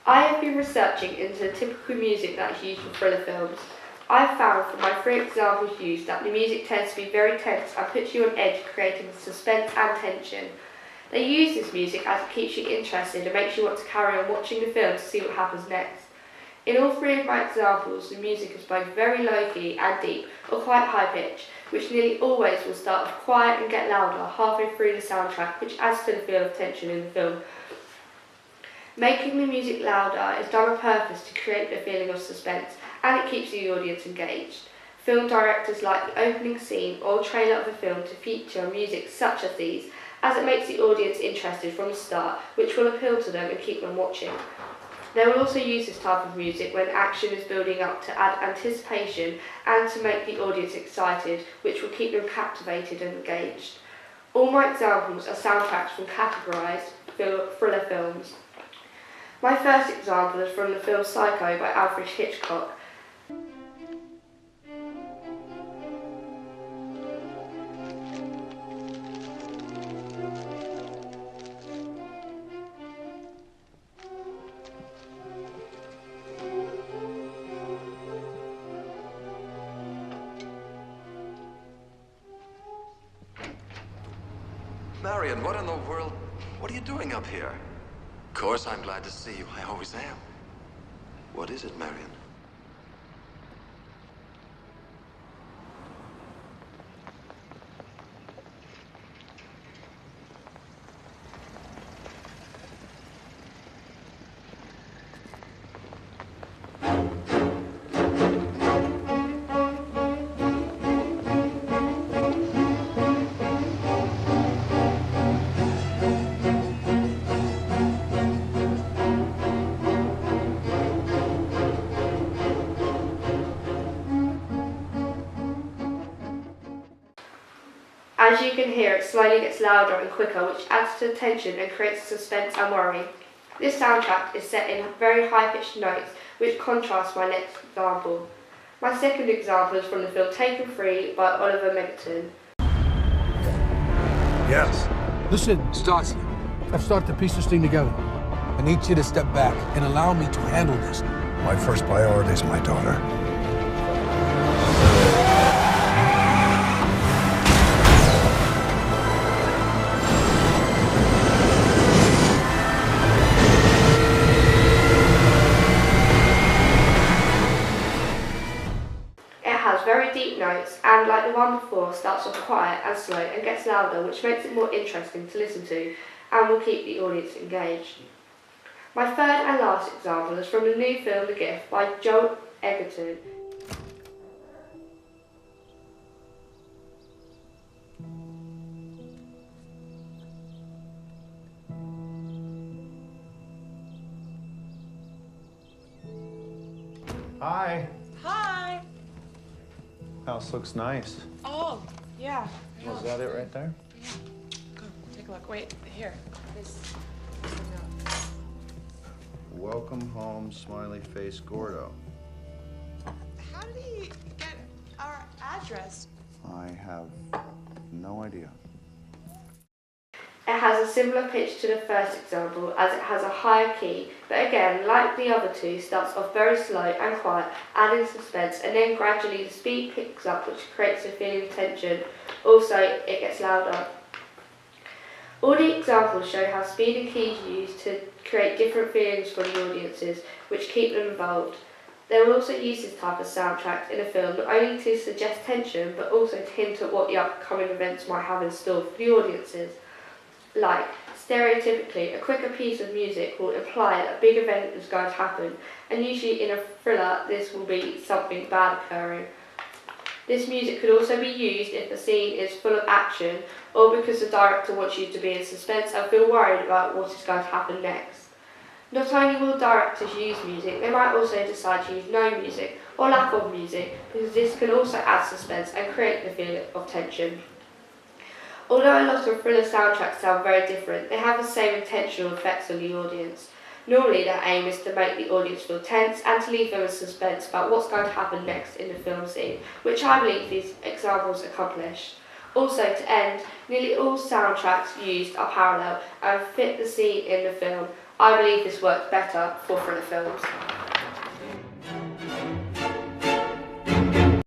I have been researching into the typical music that is used for thriller films. I have found from my 3 examples used that the music tends to be very tense and puts you on edge, creating suspense and tension. They use this music as it keeps you interested and makes you want to carry on watching the film to see what happens next. In all 3 of my examples, the music is both very low-key and deep, or quite high-pitched, which nearly always will start off quiet and get louder halfway through the soundtrack, which adds to the feel of tension in the film. Making the music louder is done on purpose to create a feeling of suspense, and it keeps the audience engaged. Film directors like the opening scene or trailer of a film to feature music such as these, as it makes the audience interested from the start, which will appeal to them and keep them watching. They will also use this type of music when action is building up to add anticipation and to make the audience excited, which will keep them captivated and engaged. All my examples are soundtracks from categorised thriller films. My first example is from the film Psycho by Alfred Hitchcock. Marion, what in the world? What are you doing up here? Of course I'm glad to see you. I always am. What is it, Marion? As you can hear, it slowly gets louder and quicker, which adds to the tension and creates suspense and worry. This soundtrack is set in very high-pitched notes, which contrasts my next example. My second example is from the film Taken Free by Oliver Megaton. Yes. Listen, Stasi, I've started to piece this thing together. I need you to step back and allow me to handle this. my first priority is my daughter. It has very deep notes and, like the one before, starts off quiet and slow and gets louder, which makes it more interesting to listen to and will keep the audience engaged. My third and last example is from the new film The Gift by Joel Edgerton. Hi. Hi. House looks nice. Oh, yeah. Was that it right there? Yeah. Go, take a look. Wait, here. This. Welcome home, smiley face Gordo. How did he get our address? I have no idea. It has a similar pitch to the first example, as it has a higher key, but again, like the other two, starts off very slow and quiet, adding suspense, and then gradually the speed picks up, which creates a feeling of tension. Also, it gets louder. All the examples show how speed and key is used to create different feelings for the audiences, which keep them involved. They will also use this type of soundtrack in a film not only to suggest tension, but also to hint at what the upcoming events might have in store for the audiences. Like, stereotypically, a quicker piece of music will imply that a big event is going to happen, and usually in a thriller this will be something bad occurring. This music could also be used if the scene is full of action, or because the director wants you to be in suspense and feel worried about what is going to happen next. Not only will directors use music, they might also decide to use no music or lack of music, because this can also add suspense and create the feeling of tension. Although a lot of thriller soundtracks sound very different, they have the same intentional effects on the audience. Normally their aim is to make the audience feel tense and to leave them in suspense about what's going to happen next in the film scene, which I believe these examples accomplish. Also, to end, nearly all soundtracks used are parallel and fit the scene in the film, I believe this works better for thriller films.